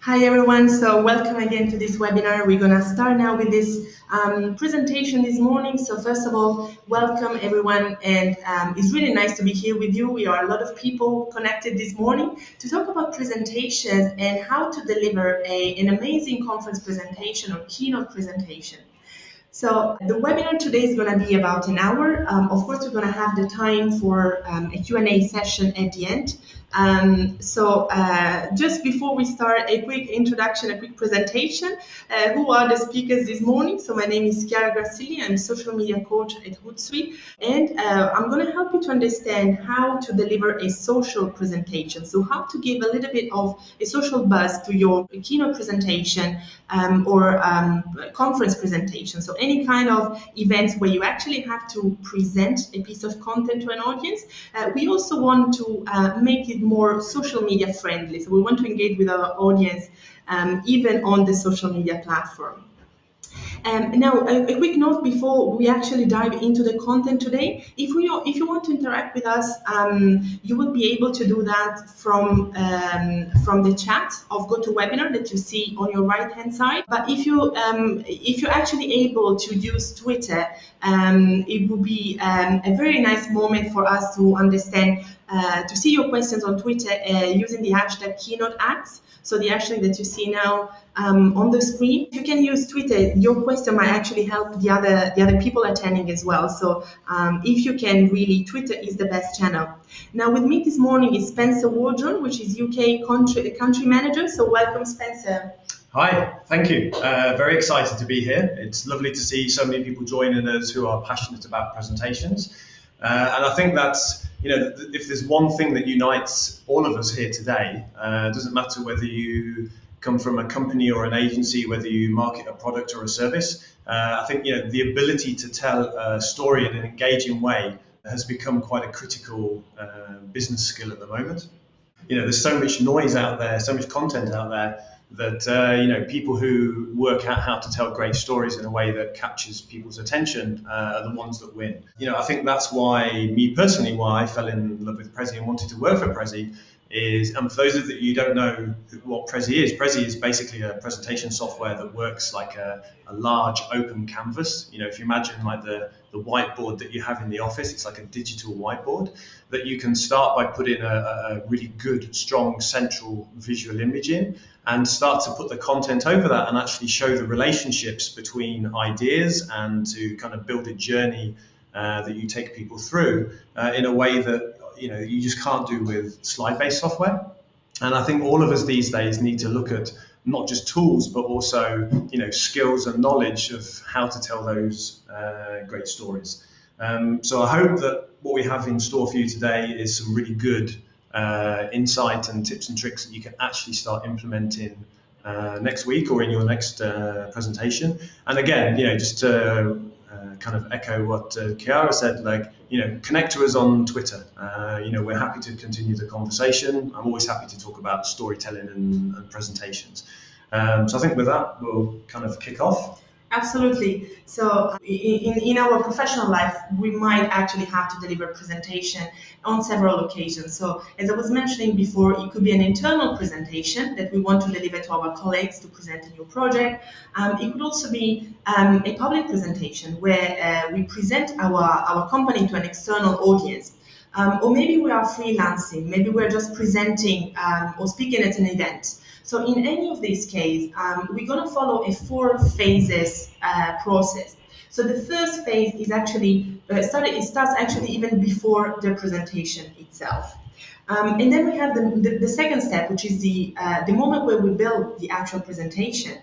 Hi everyone, so welcome again to this webinar. We're gonna start now with this presentation this morning. So first of all, welcome everyone, and it's really nice to be here with you. We are a lot of people connected this morning to talk about presentations and how to deliver an amazing conference presentation or keynote presentation. So the webinar today is going to be about an hour. Of course, we're going to have the time for a Q&A session at the end. Just before we start, a quick introduction, a quick presentation. Who are the speakers this morning? So my name is Chiara Grassili. I'm a social media coach at Hootsuite, and I'm going to help you to understand how to deliver a social presentation. So how to give a little bit of a social buzz to your keynote presentation or conference presentation. So any kind of events where you actually have to present a piece of content to an audience. We also want to make it more social media friendly. So we want to engage with our audience even on the social media platform. Now, a quick note before we actually dive into the content today. If you want to interact with us, you will be able to do that from the chat of GoToWebinar that you see on your right-hand side. But if you're actually able to use Twitter, it will be a very nice moment for us to understand, to see your questions on Twitter using the hashtag KeynoteActs. So the hashtag that you see now on the screen. You can use Twitter. Your question might actually help the other people attending as well. So if you can, really, Twitter is the best channel. Now with me this morning is Spencer Wardron, which is UK country manager. So welcome, Spencer. Hi, thank you. Very excited to be here. It's lovely to see so many people joining us who are passionate about presentations. And I think that's, if there's one thing that unites all of us here today, it doesn't matter whether you come from a company or an agency, whether you market a product or a service. I think, the ability to tell a story in an engaging way has become quite a critical business skill at the moment. There's so much noise out there, so much content out there that, people who work out how to tell great stories in a way that captures people's attention are the ones that win. I think that's why I fell in love with Prezi and wanted to work for Prezi is, and for those of you that don't know what Prezi is basically a presentation software that works like a large open canvas. If you imagine like the whiteboard that you have in the office, it's like a digital whiteboard that you can start by putting a really good, strong central visual image in and start to put the content over that and actually show the relationships between ideas and to kind of build a journey that you take people through in a way that you just can't do with slide-based software. And I think all of us these days need to look at not just tools, but also skills and knowledge of how to tell those great stories. So I hope that what we have in store for you today is some really good insight and tips and tricks that you can actually start implementing next week or in your next presentation. And again, just to kind of echo what Chiara said, connect to us on Twitter. We're happy to continue the conversation. I'm always happy to talk about storytelling and presentations. So I think with that, we'll kind of kick off. Absolutely. So in our professional life, we might actually have to deliver a presentation on several occasions. So as I was mentioning before, it could be an internal presentation that we want to deliver to our colleagues to present a new project. It could also be a public presentation where we present our company to an external audience. Or maybe we are freelancing, maybe we're just presenting or speaking at an event. So in any of these cases, we're going to follow a 4 phases process. So the first phase is actually, it starts actually even before the presentation itself. And then we have the second step, which is the moment where we build the actual presentation.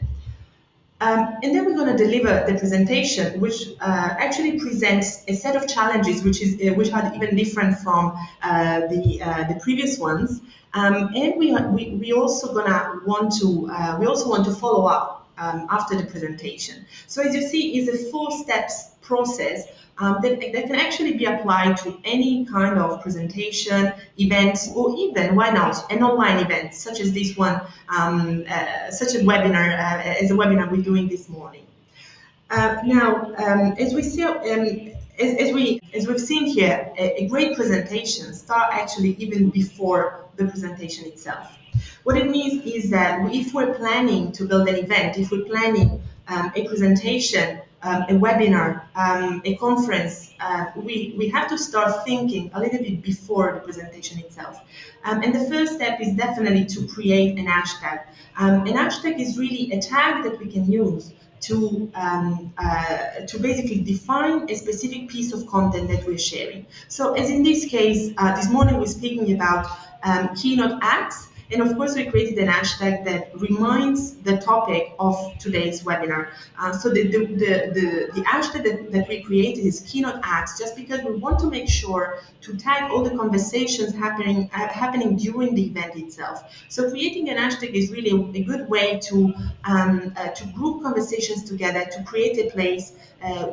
And then we're going to deliver the presentation, which actually presents a set of challenges, which are even different from the previous ones. And we also want to follow up after the presentation. So as you see, it's a 4 steps process that can actually be applied to any kind of presentation, events, or even, why not, an online event such as this one, such a webinar, as a webinar we're doing this morning. As we've seen here, a great presentation starts actually even before the presentation itself. What it means is that if we're planning to build an event, if we're planning a presentation, a webinar, a conference, we have to start thinking a little bit before the presentation itself. And the first step is definitely to create an hashtag. An hashtag is really a tag that we can use to basically define a specific piece of content that we're sharing. So as in this case, this morning we're speaking about keynote acts. And of course, we created an hashtag that reminds the topic of today's webinar. So the hashtag that we created is keynote acts, just because we want to make sure to tag all the conversations happening during the event itself. So creating an hashtag is really a good way to group conversations together, to create a place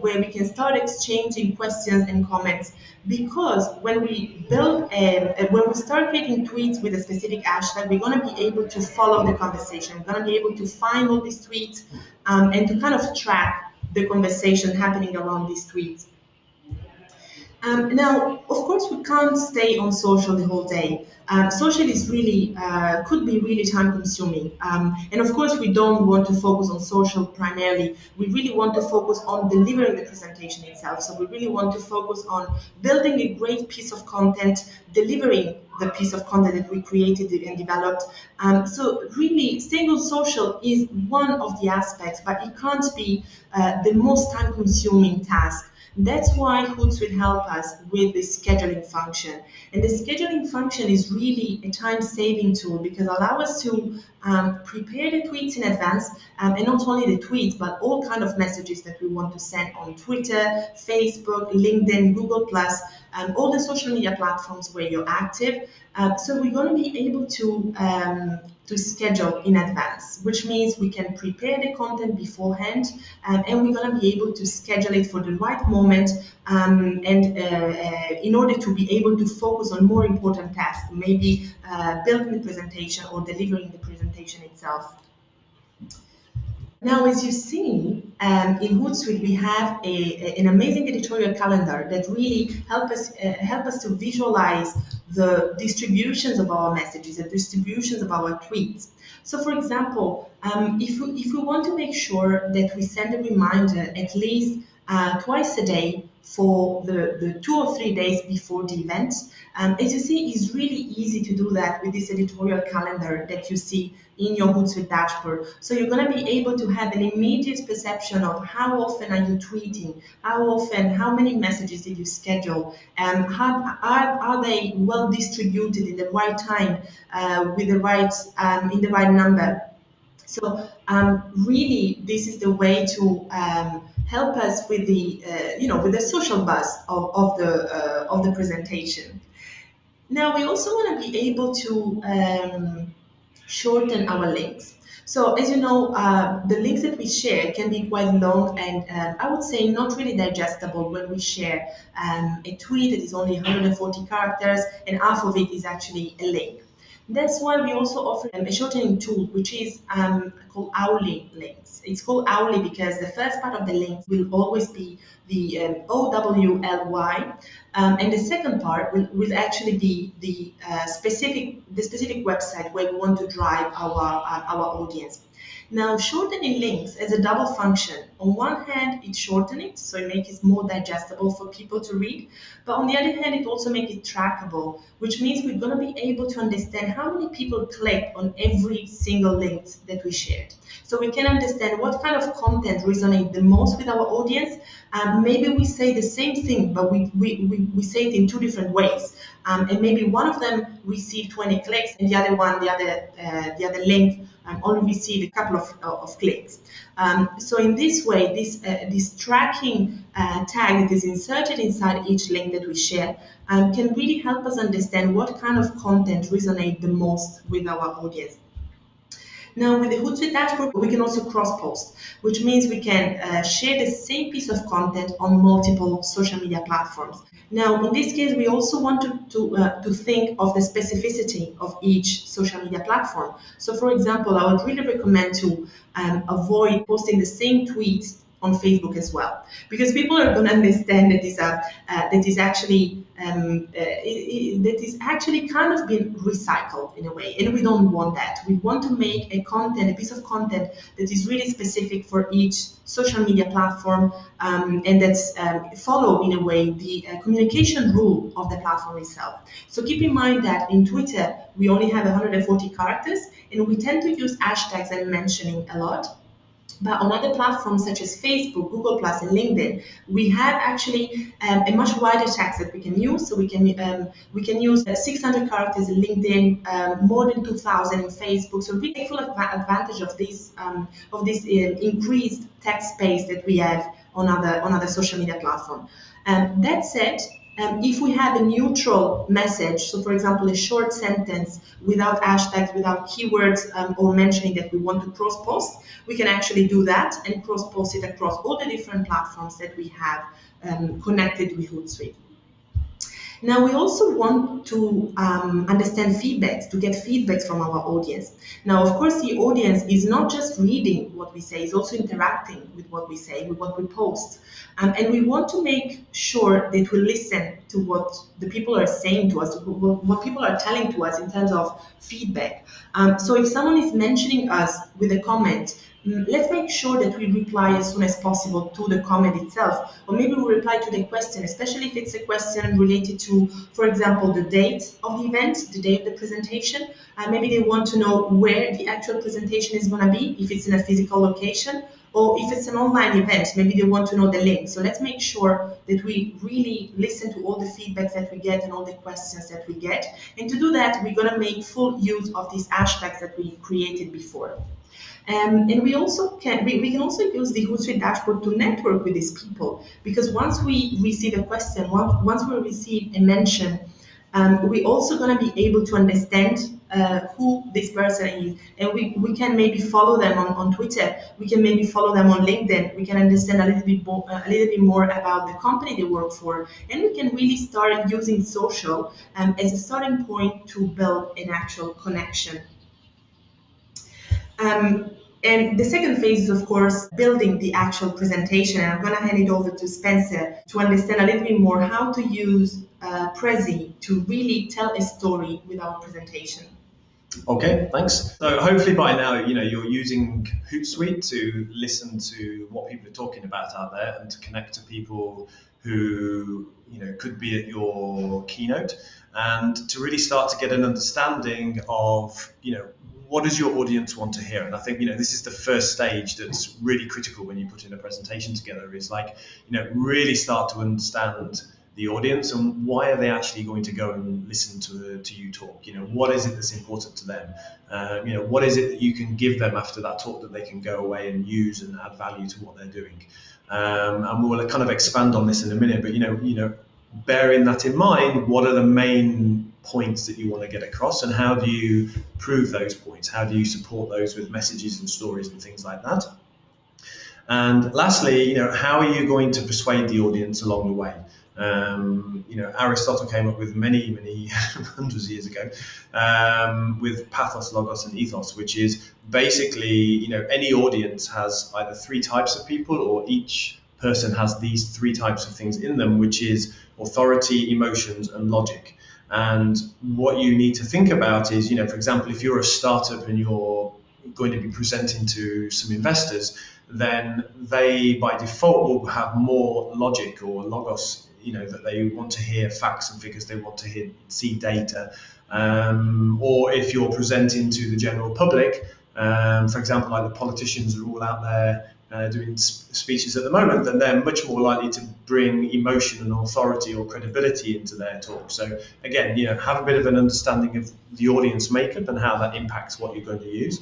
where we can start exchanging questions and comments. Because when we when we start creating tweets with a specific hashtag, we're going to be able to follow the conversation. We're going to be able to find all these tweets and to kind of track the conversation happening around these tweets. Now, of course, we can't stay on social the whole day. Social is really, could be really time consuming. And of course, we don't want to focus on social primarily. We really want to focus on delivering the presentation itself. So we really want to focus on building a great piece of content, delivering the piece of content that we created and developed. So really, staying on social is one of the aspects, but it can't be the most time consuming task. That's why Hootsuite help us with the scheduling function. And the scheduling function is really a time-saving tool because it allows us to prepare the tweets in advance, and not only the tweets, but all kind of messages that we want to send on Twitter, Facebook, LinkedIn, Google+, all the social media platforms where you're active. So we're going to be able to schedule in advance, which means we can prepare the content beforehand, and we're going to be able to schedule it for the right moment, in order to be able to focus on more important tasks, maybe building the presentation or delivering the presentation itself. Now, as you see, in Hootsuite, we have an amazing editorial calendar that really help us to visualize the distributions of our messages, the distributions of our tweets. So, for example, if we want to make sure that we send a reminder at least twice a day for the 2 or 3 days before the event, as you see, it's really easy to do that with this editorial calendar that you see in your Hootsuite dashboard. So you're going to be able to have an immediate perception of how often are you tweeting, how many messages did you schedule, are they well distributed in the right time, with the right in the right number. So really, this is the way to help us with the with the social buzz of the presentation. Now we also want to be able to shorten our links. So as you know, the links that we share can be quite long and I would say not really digestible when we share a tweet that is only 140 characters and half of it is actually a link. That's why we also offer a shortening tool, which is called hourly links. It's called hourly because the first part of the link will always be the OWLY, and the second part will actually be the specific website where we want to drive our audience. Now, shortening links has a double function. On one hand, it shortens it, so it makes it more digestible for people to read. But on the other hand, it also makes it trackable, which means we're going to be able to understand how many people clicked on every single link that we shared. So we can understand what kind of content resonates the most with our audience. Maybe we say the same thing, but we say it in two different ways. And maybe one of them received 20 clicks, and the other one, the other link, only received a couple of clicks. So in this way, this tracking tag that is inserted inside each link that we share can really help us understand what kind of content resonates the most with our audience. Now, with the Hootsuite dashboard, we can also cross-post, which means we can share the same piece of content on multiple social media platforms. Now, in this case, we also want to think of the specificity of each social media platform. So, for example, I would really recommend to avoid posting the same tweets on Facebook as well, because people are going to understand that is actually that is actually kind of being recycled in a way, and we don't want that. We want to make a piece of content that is really specific for each social media platform, and that's follow in a way the communication rule of the platform itself. So keep in mind that in Twitter we only have 140 characters, and we tend to use hashtags and mentioning a lot. But on other platforms such as Facebook, Google Plus, and LinkedIn, we have actually a much wider text that we can use. So we can use 600 characters in LinkedIn, more than 2,000 in Facebook. So we take full advantage of this increased text space that we have on other social media platforms. That said, if we have a neutral message, so for example, a short sentence without hashtags, without keywords, or mentioning that we want to cross-post, we can actually do that and cross-post it across all the different platforms that we have connected with Hootsuite. Now, we also want to understand feedbacks, to get feedbacks from our audience. Now, of course, the audience is not just reading what we say, it's also interacting with what we say, with what we post. And we want to make sure that we listen to what the people are saying to us, what people are telling to us in terms of feedback. So if someone is mentioning us with a comment, let's make sure that we reply as soon as possible to the comment itself, or maybe we reply to the question, especially if it's a question related to, for example, the date of the event, the day of the presentation. Maybe they want to know where the actual presentation is going to be, if it's in a physical location, or if it's an online event, maybe they want to know the link. So let's make sure that we really listen to all the feedbacks that we get and all the questions that we get. And to do that, we're going to make full use of these hashtags that we created before. And we can also use the Hootsuite dashboard to network with these people, because once we receive a question, once we receive a mention, we're also going to be able to understand who this person is, and we can maybe follow them on Twitter, we can maybe follow them on LinkedIn, we can understand a little bit more about the company they work for, and we can really start using social as a starting point to build an actual connection. And the second phase is, of course, building the actual presentation. And I'm going to hand it over to Spencer to understand a little bit more how to use Prezi to really tell a story with our presentation. Okay, thanks. So hopefully by now, you're using Hootsuite to listen to what people are talking about out there and to connect to people who, could be at your keynote, and to really start to get an understanding of, what does your audience want to hear? And I think, this is the first stage that's really critical when you put in a presentation together, is really start to understand the audience and why are they actually going to go and listen to you talk. What is it that's important to them? What is it that you can give them after that talk that they can go away and use and add value to what they're doing? And we'll kind of expand on this in a minute, but bearing that in mind, what are the main points that you want to get across, and how do you prove those points? How do you support those with messages and stories and things like that? And lastly, how are you going to persuade the audience along the way? Aristotle came up with many hundreds of years ago with pathos, logos, and ethos, which is basically, any audience has either three types of people, or each person has these three types of things in them, which is authority, emotions, and logic. And what you need to think about is, for example, if you're a startup and you're going to be presenting to some investors, then they by default will have more logic or logos, that they want to hear facts and figures, they want to see data. Or if you're presenting to the general public, for example, like the politicians are all out there doing speeches at the moment, then they're much more likely to bring emotion and authority or credibility into their talk. So again, have a bit of an understanding of the audience makeup and how that impacts what you're going to use.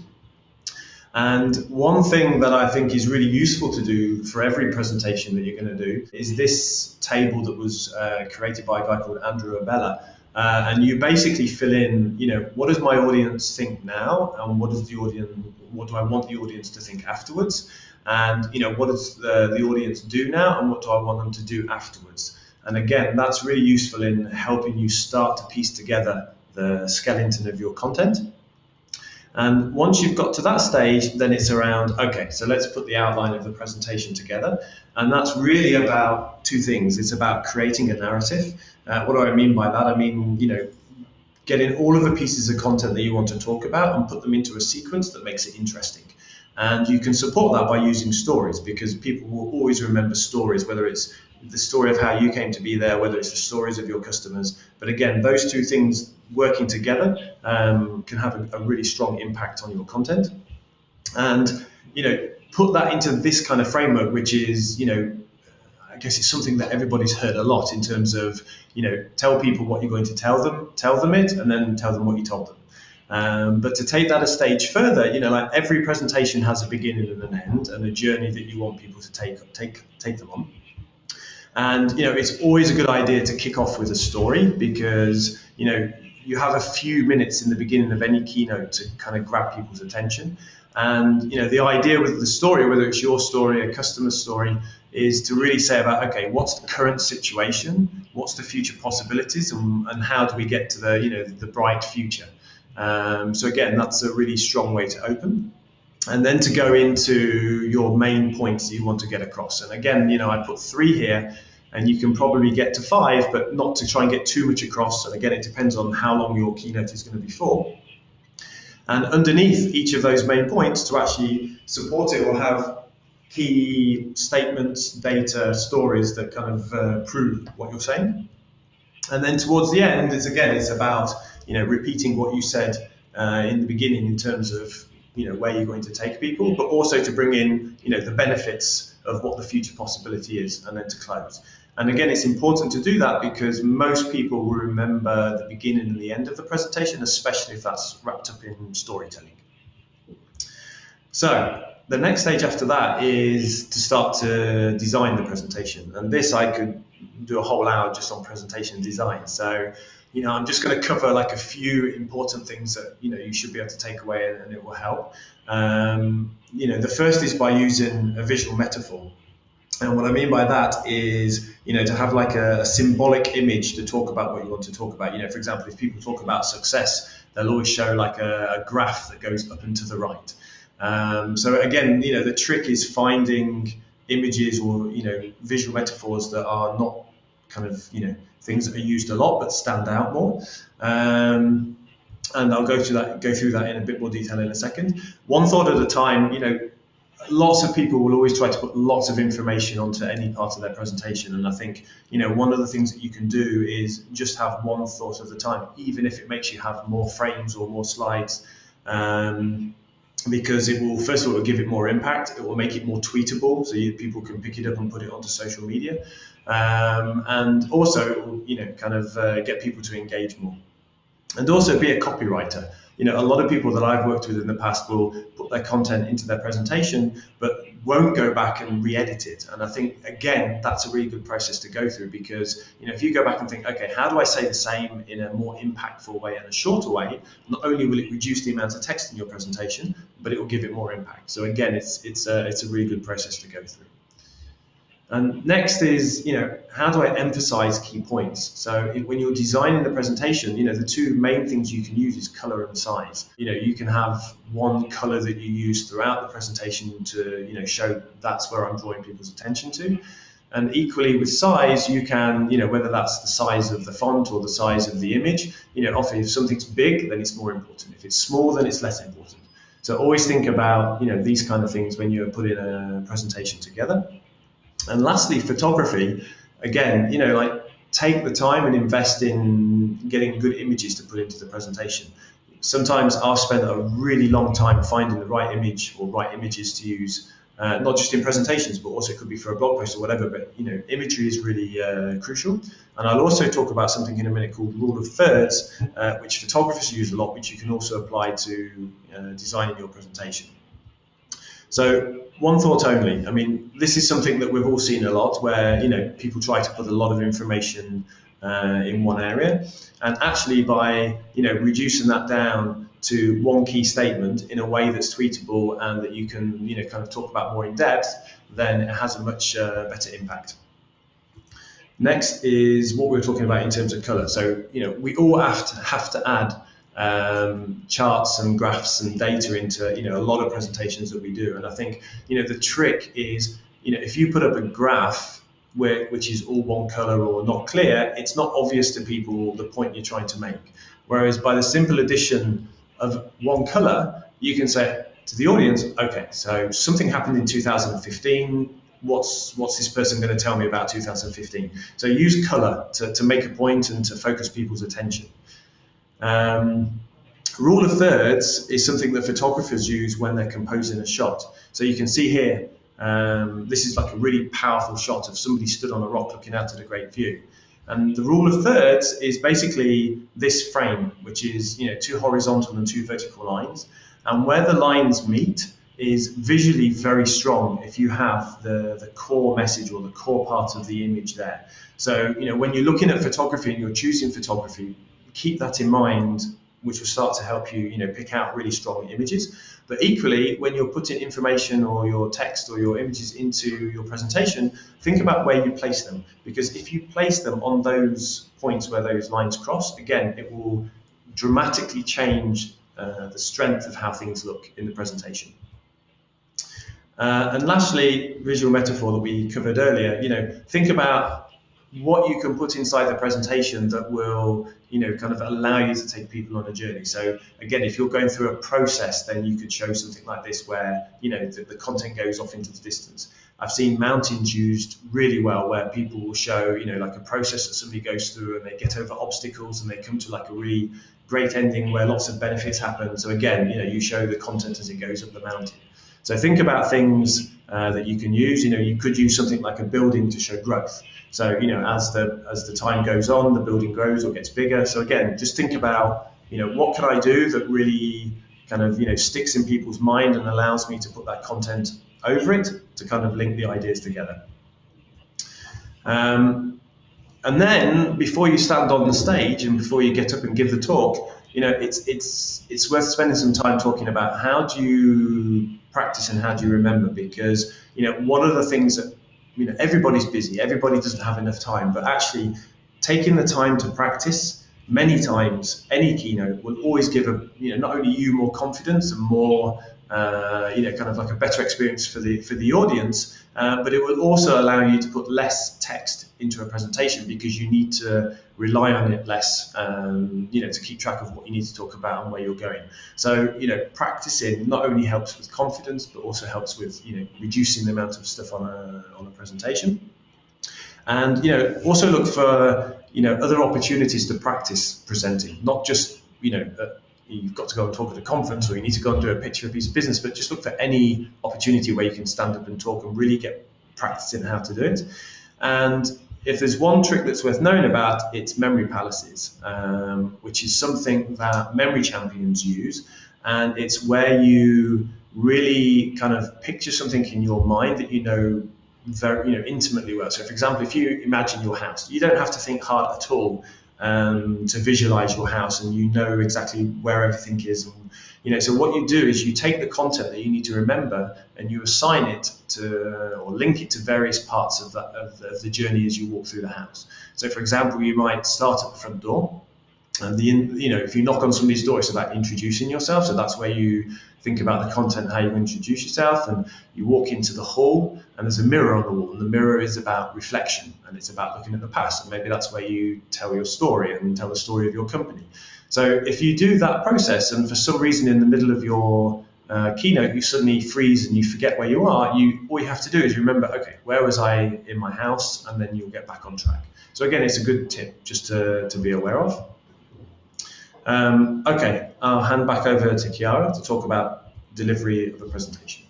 And one thing that I think is really useful to do for every presentation that you're going to do is this table that was created by a guy called Andrew Abella. And you basically fill in, what does my audience think now, and what do I want the audience to think afterwards? And what does the audience do now, and what do I want them to do afterwards? And again, that's really useful in helping you start to piece together the skeleton of your content. And once you've got to that stage, then it's around, okay, so let's put the outline of the presentation together. And that's really about two things. It's about creating a narrative. What do I mean by that? I mean, getting all of the pieces of content that you want to talk about and put them into a sequence that makes it interesting. And you can support that by using stories, because people will always remember stories, whether it's the story of how you came to be there, whether it's the stories of your customers. But again, those two things working together can have a really strong impact on your content. And, put that into this kind of framework, which is, I guess it's something that everybody's heard a lot in terms of, tell people what you're going to tell them it, and then tell them what you told them. But to take that a stage further, like every presentation has a beginning and an end, and a journey that you want people to take them on. And it's always a good idea to kick off with a story, because you have a few minutes in the beginning of any keynote to kind of grab people's attention. And the idea with the story, whether it's your story, a customer's story, is to really say about, okay, what's the current situation, what's the future possibilities, and how do we get to the bright future. So again, that's a really strong way to open. And then to go into your main points you want to get across. And again, I put 3 here, and you can probably get to 5, but not to try and get too much across. And again, it depends on how long your keynote is going to be for. And underneath each of those main points, to actually support it, we'll have key statements, data, stories that kind of prove what you're saying. And then towards the end, it's about repeating what you said in the beginning in terms of where you're going to take people, but also to bring in the benefits of what the future possibility is, and then to close. And again, it's important to do that because most people will remember the beginning and the end of the presentation, especially if that's wrapped up in storytelling. So the next stage after that is to start to design the presentation. And this, I could do a whole hour just on presentation design. So, I'm just going to cover like a few important things that, you should be able to take away, and it will help. The first is by using a visual metaphor. And what I mean by that is, to have like a symbolic image to talk about what you want to talk about. For example, if people talk about success, they'll always show like a graph that goes up and to the right. So again, the trick is finding images or, visual metaphors that are not kind of, things that are used a lot but stand out more. And I'll go through that in a bit more detail in a second. One thought at a time. Lots of people will always try to put lots of information onto any part of their presentation, and I think one of the things that you can do is just have one thought at a time, even if it makes you have more frames or more slides, because it will, first of all, give it more impact. It will make it more tweetable, so people can pick it up and put it onto social media, and also it will get people to engage more. And also be a copywriter. A lot of people that I've worked with in the past will put their content into their presentation, but won't go back and re-edit it. And I think, again, that's a really good process to go through, because, if you go back and think, okay, how do I say the same in a more impactful way and a shorter way? Not only will it reduce the amount of text in your presentation, but it will give it more impact. So again, it's a really good process to go through. And next is, how do I emphasize key points? So when you're designing the presentation, the 2 main things you can use is color and size. You can have one color that you use throughout the presentation to, show that's where I'm drawing people's attention to. And equally with size, you can, whether that's the size of the font or the size of the image, often if something's big, then it's more important. If it's small, then it's less important. So always think about, these kind of things when you're putting a presentation together. And lastly, photography, again, take the time and invest in getting good images to put into the presentation. Sometimes I've spent a really long time finding the right image or right images to use, not just in presentations, but also it could be for a blog post or whatever. But, imagery is really crucial. And I'll also talk about something in a minute called rule of thirds, which photographers use a lot, which you can also apply to designing your presentation. So one thought only. I mean, this is something that we've all seen a lot, where people try to put a lot of information in one area, and actually by reducing that down to one key statement in a way that's tweetable and that you can kind of talk about more in depth, then it has a much better impact. Next is what we were talking about in terms of color. So we all have to add charts and graphs and data into a lot of presentations that we do. And I think the trick is if you put up a graph which is all one color or not clear, it's not obvious to people the point you're trying to make. Whereas by the simple addition of one color, you can say to the audience, okay, so something happened in 2015. What's this person going to tell me about 2015? So use color to make a point and to focus people's attention. Rule of thirds is something that photographers use when they're composing a shot. So you can see here, this is like a really powerful shot of somebody stood on a rock looking out at a great view. And the rule of thirds is basically this frame, which is two horizontal and two vertical lines. And where the lines meet is visually very strong if you have the core message or the core part of the image there. So when you're looking at photography and you're choosing photography, keep that in mind, which will start to help you pick out really strong images. But equally, when you're putting information or your text or your images into your presentation, think about where you place them. Because if you place them on those points where those lines cross, again, it will dramatically change the strength of how things look in the presentation. And lastly, visual metaphor that we covered earlier, think about what you can put inside the presentation that will, kind of allow you to take people on a journey. So again, if you're going through a process, then you could show something like this where, the content goes off into the distance. I've seen mountains used really well where people will show, like a process that somebody goes through and they get over obstacles and they come to like a really great ending where lots of benefits happen. So again, you show the content as it goes up the mountain. So think about things that you can use. You could use something like a building to show growth. So as the time goes on, the building grows or gets bigger. So again, just think about what can I do that really kind of sticks in people's mind and allows me to put that content over it to kind of link the ideas together. And then before you stand on the stage and before you get up and give the talk, it's worth spending some time talking about how do you practice and how do you remember, because one of the things that everybody's busy, everybody doesn't have enough time, but actually taking the time to practice many times any keynote will always give not only you more confidence and more kind of like a better experience for the audience, but it will also allow you to put less text into a presentation because you need to rely on it less, to keep track of what you need to talk about and where you're going. So, practicing not only helps with confidence, but also helps with, reducing the amount of stuff on a presentation. And, also look for, other opportunities to practice presenting, not just, you've got to go and talk at a conference or you need to go and do a pitch for a piece of business, but just look for any opportunity where you can stand up and talk and really get practicing how to do it. And if there's one trick that's worth knowing about, it's memory palaces, which is something that memory champions use. And it's where you really kind of picture something in your mind that very intimately well. So for example, if you imagine your house, you don't have to think hard at all to visualize your house, and exactly where everything is. And, so what you do is you take the content that you need to remember and you assign it to or link it to various parts of the journey as you walk through the house. So for example, you might start at the front door. And if you knock on somebody's door, it's about introducing yourself. So that's where you think about the content, how you introduce yourself, and you walk into the hall and there's a mirror on the wall, and the mirror is about reflection and it's about looking at the past. And maybe that's where you tell your story and tell the story of your company. So if you do that process and for some reason in the middle of your keynote you suddenly freeze and you forget where you are, all you have to do is remember, okay, where was I in my house? And then you'll get back on track. So again, it's a good tip just to be aware of. Okay, I'll hand back over to Chiara to talk about delivery of a presentation.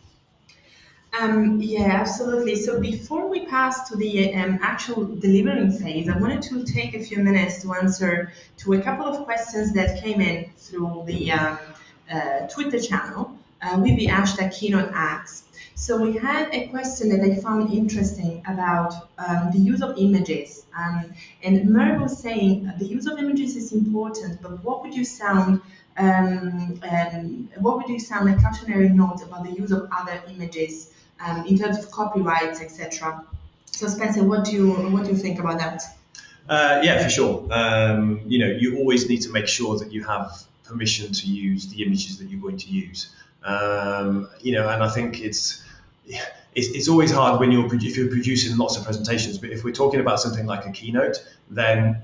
Yeah, absolutely. So before we pass to the actual delivering phase, I wanted to take a few minutes to answer to a couple of questions that came in through the Twitter channel with the hashtag KeynoteAx. So we had a question that I found interesting about the use of images. And Merv was saying the use of images is important, but what would you sound a cautionary note about the use of other images in terms of copyrights, etc.? So Spencer, what do you think about that? Yeah, for sure. You always need to make sure that you have permission to use the images that you're going to use. And I think it's always hard when if you're producing lots of presentations, but if we're talking about something like a keynote, then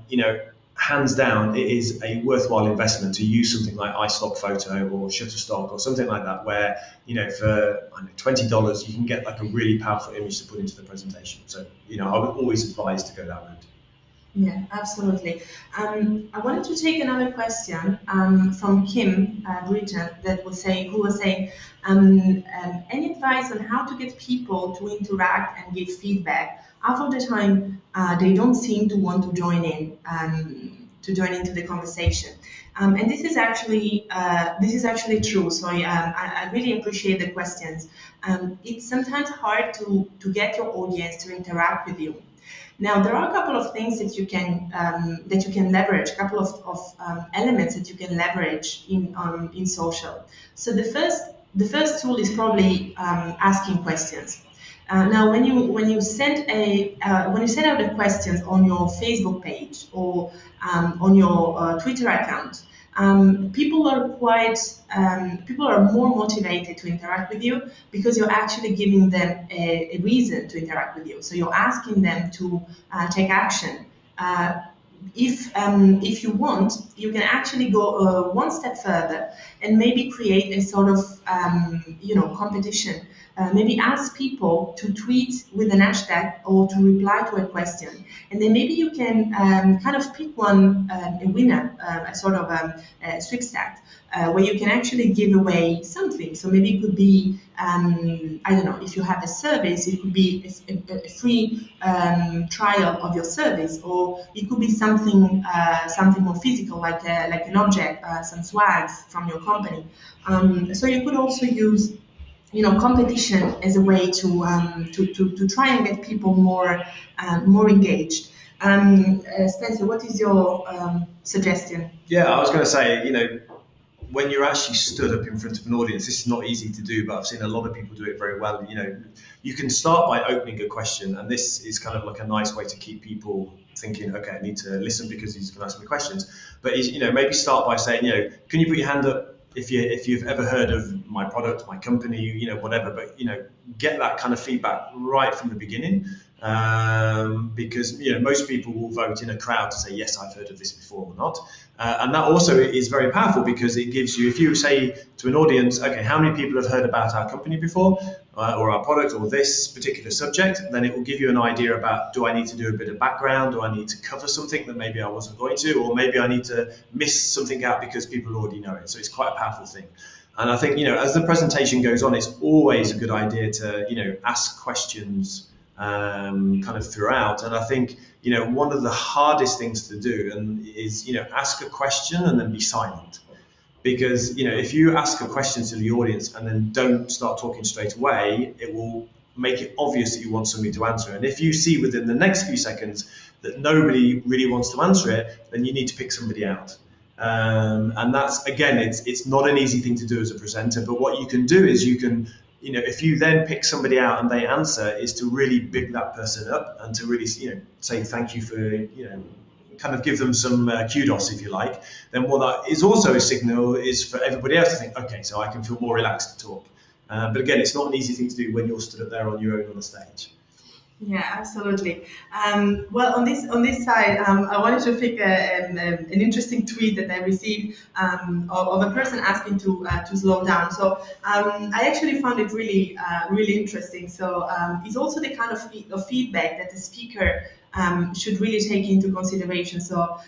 hands down, it is a worthwhile investment to use something like iStock Photo or Shutterstock or something like that, where for $20 you can get like a really powerful image to put into the presentation. So I would always advise to go that route. Yeah, absolutely. I wanted to take another question from Kim Bridgen who was saying, any advice on how to get people to interact and give feedback? Half of the time, they don't seem to want to join into the conversation. And this is actually true. So I really appreciate the questions. It's sometimes hard to get your audience to interact with you. Now, there are a couple of things that you can leverage, a couple of elements that you can leverage in social. So the first tool is probably asking questions. Now, when you send out the questions on your Facebook page or on your Twitter account, people are more motivated to interact with you because you're actually giving them a reason to interact with you. So you're asking them to take action. If you want, you can actually go one step further and maybe create a sort of competition. Maybe ask people to tweet with an hashtag or to reply to a question, and then maybe you can kind of pick a winner, a sort of sweepstakes, where you can actually give away something. So maybe it could be, I don't know, if you have a service, it could be a free trial of your service, or it could be something more physical, like an object, some swags from your company. So you could also use competition as a way to try and get people more engaged. Spencer, what is your suggestion? Yeah, I was going to say, when you're actually stood up in front of an audience, this is not easy to do, but I've seen a lot of people do it very well. You can start by opening a question, and this is kind of like a nice way to keep people thinking, okay, I need to listen because he's going to ask me questions. But maybe start by saying, can you put your hand up if you've ever heard of my product, my company, whatever. But get that kind of feedback right from the beginning. Because most people will vote in a crowd to say yes, I've heard of this before or not, and that also is very powerful because it gives you, if you say to an audience, okay, how many people have heard about our company before or our product or this particular subject, then it will give you an idea about, do I need to do a bit of background, do I need to cover something that maybe I wasn't going to, or maybe I need to miss something out because people already know it. So it's quite a powerful thing. And I think as the presentation goes on, it's always a good idea to ask questions kind of throughout. And I think one of the hardest things to do is ask a question and then be silent, because if you ask a question to the audience and then don't start talking straight away, it will make it obvious that you want somebody to answer. And if you see within the next few seconds that nobody really wants to answer it, then you need to pick somebody out. And that's, again, it's not an easy thing to do as a presenter, but what you can do is you can, if you then pick somebody out and they answer, is to really big that person up and to really, say thank you for, kind of give them some kudos, if you like. Then what that is also a signal is for everybody else to think, okay, so I can feel more relaxed to talk. But again, it's not an easy thing to do when you're stood up there on your own on the stage. Yeah, absolutely. Well, on this side, I wanted to pick an interesting tweet that I received of a person asking to slow down. So I actually found it really interesting. So it's also the kind of feedback that the speaker should really take into consideration. So,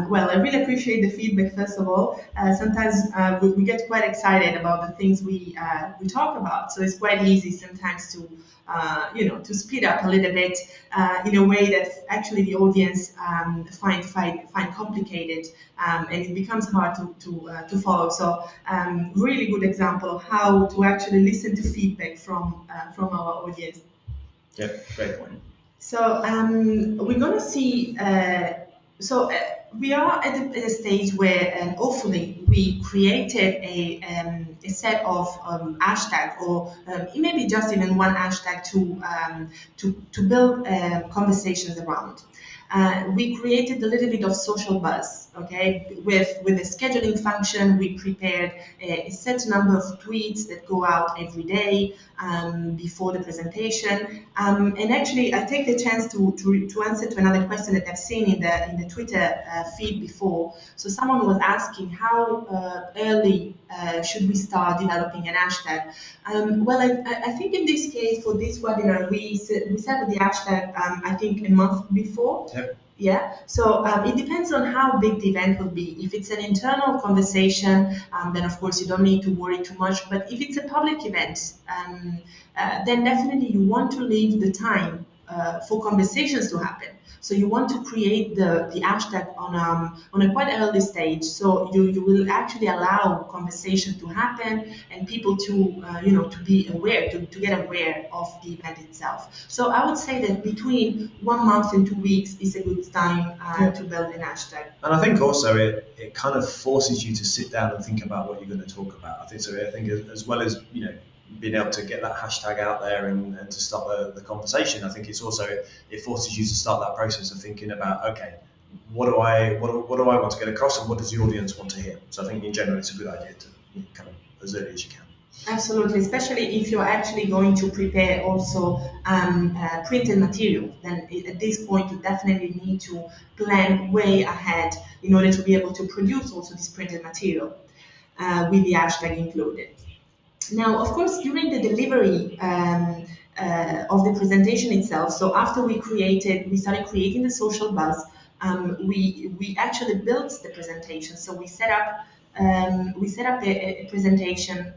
well, I really appreciate the feedback, first of all. Sometimes we get quite excited about the things we talk about. So it's quite easy sometimes to speed up a little bit in a way that actually the audience find complicated, and it becomes hard to follow. So really good example of how to actually listen to feedback from our audience. Yeah, great point. So we're going to see, we are at a stage where hopefully we created a set of hashtag, or maybe just even one hashtag to build conversations around. we created a little bit of social buzz. Okay, with the scheduling function, we prepared a set number of tweets that go out every day before the presentation. And actually, I take the chance to answer to another question that I've seen in the Twitter feed before. So someone was asking how early should we start developing an hashtag? Well, I think in this case, for this webinar, we set the hashtag, I think, a month before. Yep. Yeah, so it depends on how big the event will be. If it's an internal conversation, then of course you don't need to worry too much. But if it's a public event, then definitely you want to leave the time for conversations to happen. So you want to create the hashtag on a quite early stage. So you will actually allow conversation to happen and people to to be aware, to get aware of the event itself. So I would say that between 1 month and 2 weeks is a good time to build an hashtag. And I think also it kind of forces you to sit down and think about what you're going to talk about. I think so. I think as well as being able to get that hashtag out there and to start the conversation, I think it's also it forces you to start that process of thinking about, okay, what do I want to get across and what does the audience want to hear? So I think in general it's a good idea to kind of as early as you can. Absolutely, especially if you're actually going to prepare also printed material, then at this point you definitely need to plan way ahead in order to be able to produce also this printed material with the hashtag included. Now, of course, during the delivery of the presentation itself, so after we started creating the social buzz, we actually built the presentation. So we set up a presentation.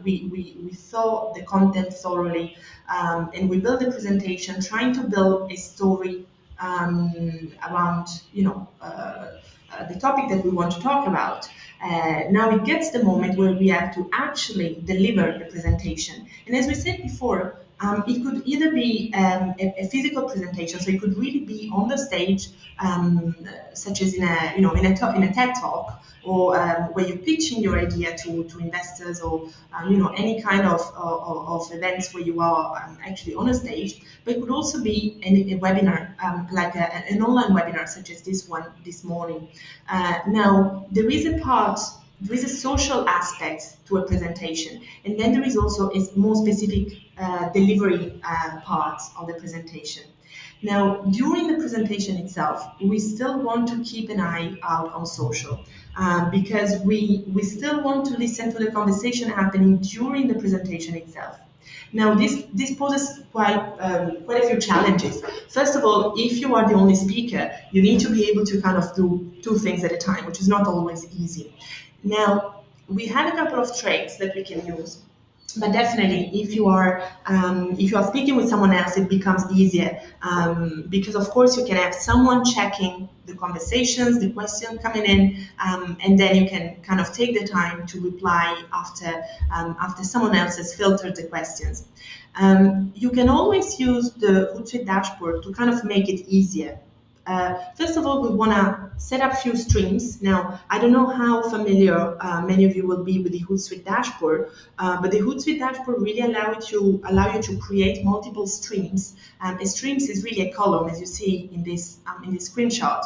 We thought the content thoroughly, and we built the presentation, trying to build a story around the topic that we want to talk about. Now it gets the moment where we have to actually deliver the presentation. And as we said before, it could either be a physical presentation, so it could really be on the stage, such as in a TED talk, or where you're pitching your idea to investors, or any kind of events where you are actually on a stage. But it could also be a webinar, like an online webinar, such as this one this morning. Now there is a social aspect to a presentation, and then there is also a more specific delivery part of the presentation. Now, during the presentation itself, we still want to keep an eye out on social, because we still want to listen to the conversation happening during the presentation itself. Now, this poses quite a few challenges. First of all, if you are the only speaker, you need to be able to kind of do two things at a time, which is not always easy. Now, we have a couple of tricks that we can use, but definitely if you are speaking with someone else, it becomes easier, because of course you can have someone checking the conversations, the question coming in, and then you can kind of take the time to reply after someone else has filtered the questions. You can always use the Hootsuite dashboard to kind of make it easier. First of all, we want to set up a few streams. Now, I don't know how familiar many of you will be with the Hootsuite dashboard, but the Hootsuite dashboard really allow you to create multiple streams. A streams is really a column, as you see in this screenshot.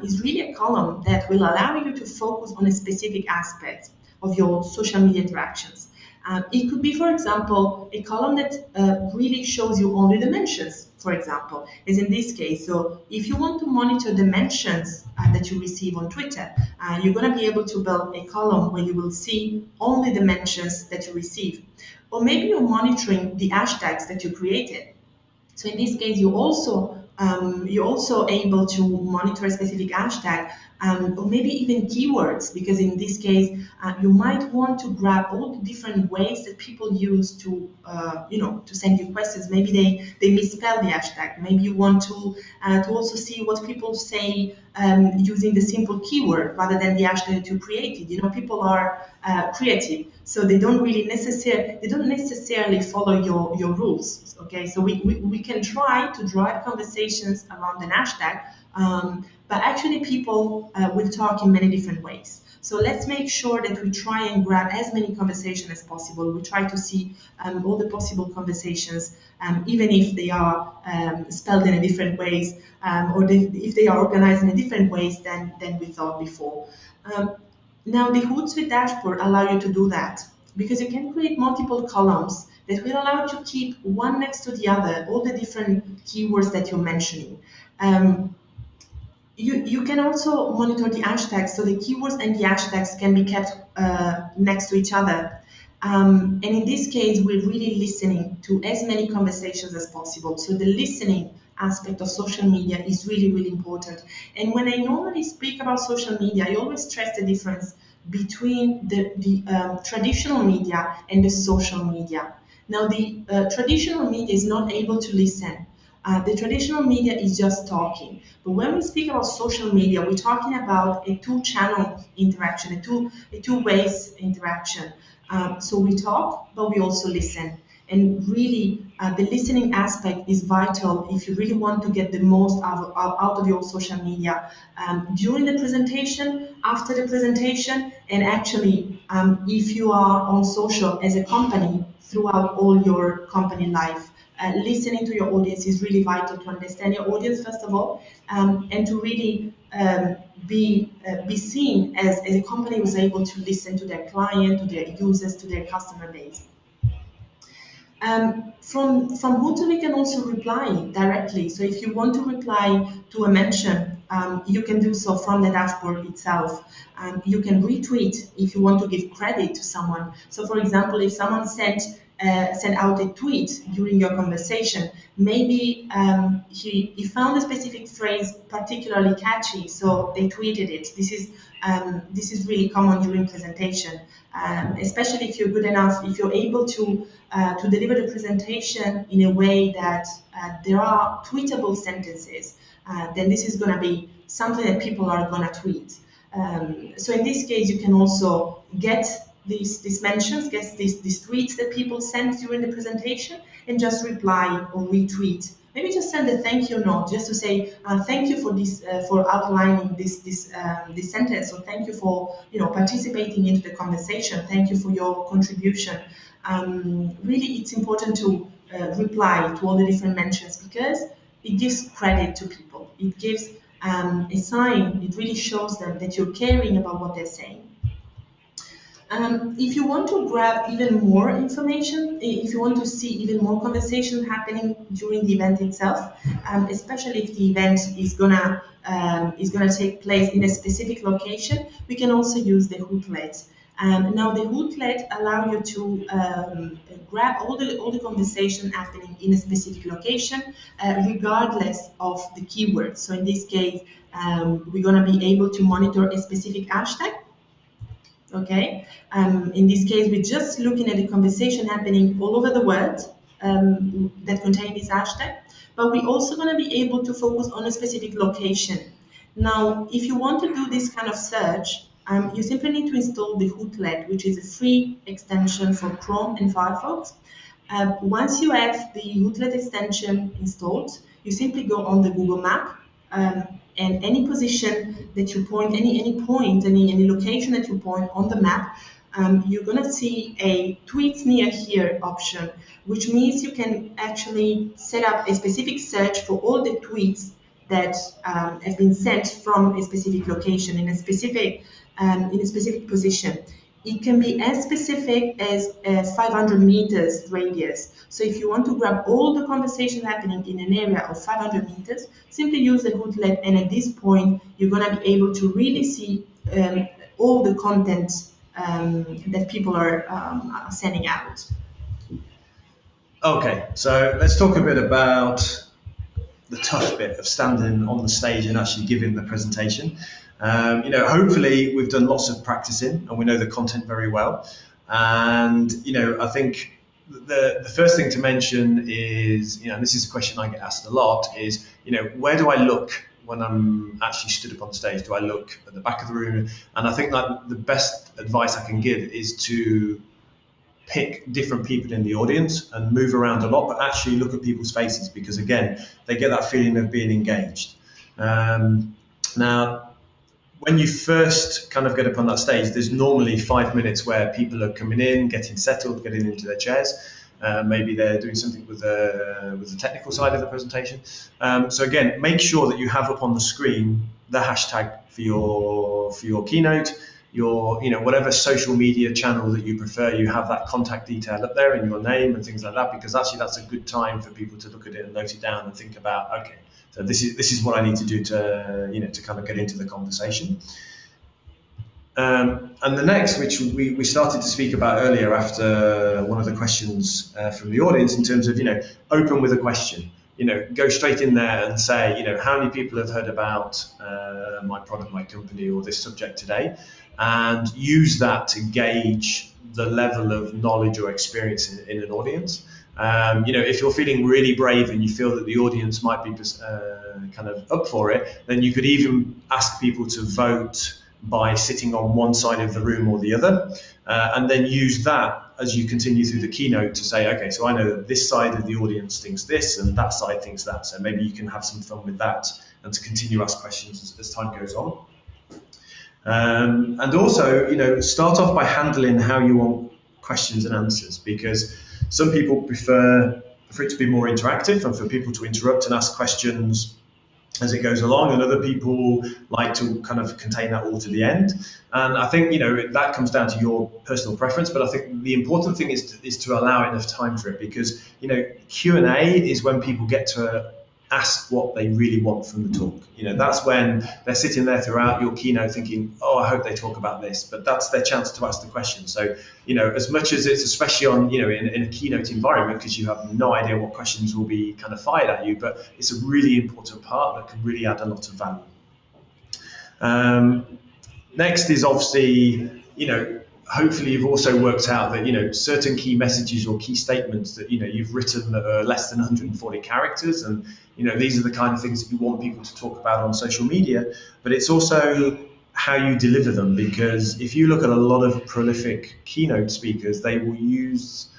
Is really a column that will allow you to focus on a specific aspect of your social media interactions. It could be, for example, a column that really shows you only the mentions, for example, as in this case. So if you want to monitor the mentions that you receive on Twitter, you're going to be able to build a column where you will see only the mentions that you receive. Or maybe you're monitoring the hashtags that you created. So in this case, you're also able to monitor a specific hashtag, or maybe even keywords, because in this case, you might want to grab all the different ways that people use to send you questions. Maybe they misspell the hashtag. Maybe you want to also see what people say using the simple keyword rather than the hashtag that you created. People are creative, so they don't necessarily follow your rules. Okay, so we can try to drive conversations around an hashtag, but actually people will talk in many different ways. So let's make sure that we try and grab as many conversations as possible. We try to see all the possible conversations, even if they are spelled in a different ways, or if they are organized in a different ways than we thought before. Now the Hootsuite dashboard allow you to do that because you can create multiple columns that will allow you to keep one next to the other, all the different keywords that you're mentioning. You can also monitor the hashtags, so the keywords and the hashtags can be kept next to each other. And in this case, we're really listening to as many conversations as possible. So the listening aspect of social media is really, really important. And when I normally speak about social media, I always stress the difference between the traditional media and the social media. Now, the traditional media is not able to listen. The traditional media is just talking. But when we speak about social media, we're talking about a two-channel interaction, a two-ways interaction. So we talk, but we also listen. And really, the listening aspect is vital if you really want to get the most out of your social media during the presentation, after the presentation, and actually, if you are on social as a company throughout all your company life. Listening to your audience is really vital to understand your audience, first of all, and to really be seen as a company who's able to listen to their client, to their users, to their customer base. From Hootsuite, we can also reply directly. So if you want to reply to a mention, you can do so from the dashboard itself. You can retweet if you want to give credit to someone. So for example, if someone sent out a tweet during your conversation, maybe he found a specific phrase particularly catchy, so they tweeted it. This is really common during presentation, especially if you're good enough, if you're able to deliver the presentation in a way that there are tweetable sentences, then this is going to be something that people are going to tweet. So in this case, you can also get these mentions, get these tweets that people send during the presentation, and just reply or retweet. Maybe just send a thank you note, just to say thank you for this, for outlining this sentence, or thank you for participating into the conversation. Thank you for your contribution. Really, it's important to reply to all the different mentions because it gives credit to people. It gives a sign. It really shows them that you're caring about what they're saying. If you want to grab even more information, if you want to see even more conversation happening during the event itself, especially if the event is gonna take place in a specific location, we can also use the Hootlet. Now the Hootlet allow you to grab all the conversation happening in a specific location, regardless of the keyword. So in this case, we're gonna be able to monitor a specific hashtag. Okay. In this case, we're just looking at the conversation happening all over the world that contain this hashtag, but we're also going to be able to focus on a specific location. Now, if you want to do this kind of search, you simply need to install the Hootlet, which is a free extension for Chrome and Firefox. Once you have the Hootlet extension installed, you simply go on the Google map, and any position that you point, any point, any location that you point on the map, you're going to see a tweets near here option, which means you can actually set up a specific search for all the tweets that have been sent from a specific location in a specific position. It can be as specific as 500 meters radius. So if you want to grab all the conversation happening in an area of 500 meters, simply use the Hootlet, and at this point, you're going to be able to really see all the content that people are sending out. Okay, so let's talk a bit about the tough bit of standing on the stage and actually giving the presentation. Hopefully we've done lots of practicing and we know the content very well. And, I think the first thing to mention is, and this is a question I get asked a lot, is, where do I look when I'm actually stood up on stage? Do I look at the back of the room? And I think that the best advice I can give is to pick different people in the audience and move around a lot, but actually look at people's faces, because again, they get that feeling of being engaged. Now, when you first kind of get up on that stage, there's normally 5 minutes where people are coming in, getting settled, getting into their chairs. Maybe they're doing something with the technical side of the presentation. So again, make sure that you have up on the screen the hashtag for your keynote, whatever social media channel that you prefer. You have that contact detail up there and your name and things like that, because actually that's a good time for people to look at it and note it down and think about, okay, so this is what I need to do to kind of get into the conversation. And the next, which we started to speak about earlier after one of the questions from the audience, in terms of, open with a question. Go straight in there and say, how many people have heard about my product, my company, or this subject today, and use that to gauge the level of knowledge or experience in an audience. If you're feeling really brave and you feel that the audience might be kind of up for it, then you could even ask people to vote by sitting on one side of the room or the other, and then use that as you continue through the keynote to say, okay, so I know that this side of the audience thinks this and that side thinks that, so maybe you can have some fun with that and to continue to ask questions as time goes on. And also, start off by handling how you want questions and answers, because some people prefer for it to be more interactive and for people to interrupt and ask questions as it goes along, and other people like to kind of contain that all to the end. And I think, that comes down to your personal preference, but I think the important thing is to allow enough time for it, because, Q&A is when people get to ask what they really want from the talk. That's when they're sitting there throughout your keynote thinking, oh, I hope they talk about this, but that's their chance to ask the question. So, as much as it's, especially on, in a keynote environment, because you have no idea what questions will be kind of fired at you, but it's a really important part that can really add a lot of value. Next is obviously, hopefully you've also worked out that, certain key messages or key statements that, you've written that are less than 140 characters. And, these are the kind of things that you want people to talk about on social media, but it's also how you deliver them. Because if you look at a lot of prolific keynote speakers, they will use,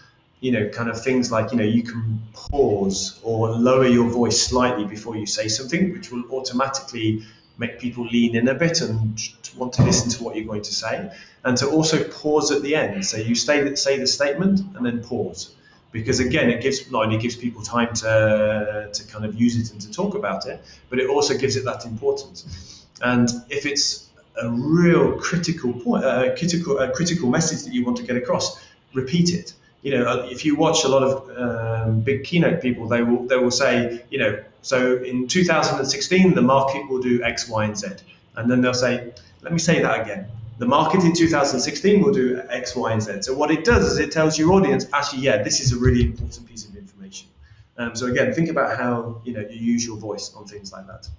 kind of things like, you can pause or lower your voice slightly before you say something, which will automatically make people lean in a bit and want to listen to what you're going to say, and to also pause at the end. So you say the statement and then pause, because again, it not only gives people time to kind of use it and to talk about it, but it also gives it that importance. And if it's a real critical point, a critical message that you want to get across, repeat it. If you watch a lot of big keynote people, they will say, so in 2016, the market will do X, Y, and Z. And then they'll say, let me say that again. The market in 2016 will do X, Y, and Z. So what it does is it tells your audience, actually, yeah, this is a really important piece of information. So again, think about how you use your voice on things like that.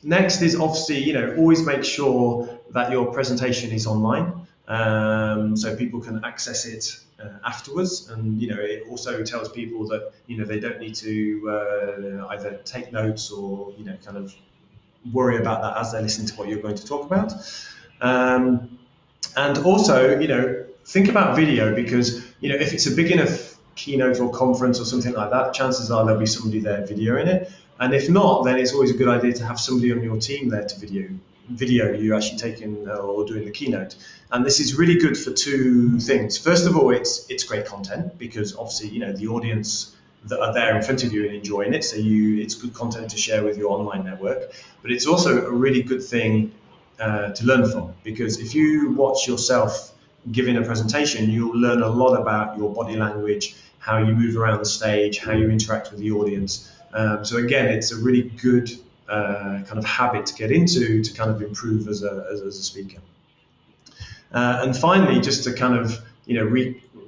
Next is obviously, always make sure that your presentation is online, so people can access it afterwards. And it also tells people that they don't need to either take notes or kind of worry about that as they listen to what you're going to talk about. And also, think about video, because if it's a big enough keynote or conference or something like that, chances are there'll be somebody there videoing it. And if not, then it's always a good idea to have somebody on your team there to video you actually taking or doing the keynote. And this is really good for two things. First of all, it's great content, because obviously the audience that are there in front of you and enjoying it, so it's good content to share with your online network. But it's also a really good thing to learn from, because if you watch yourself giving a presentation, you'll learn a lot about your body language, how you move around the stage, how you interact with the audience. So again, it's a really good kind of habit to get into to kind of improve as a speaker. And finally, just to kind of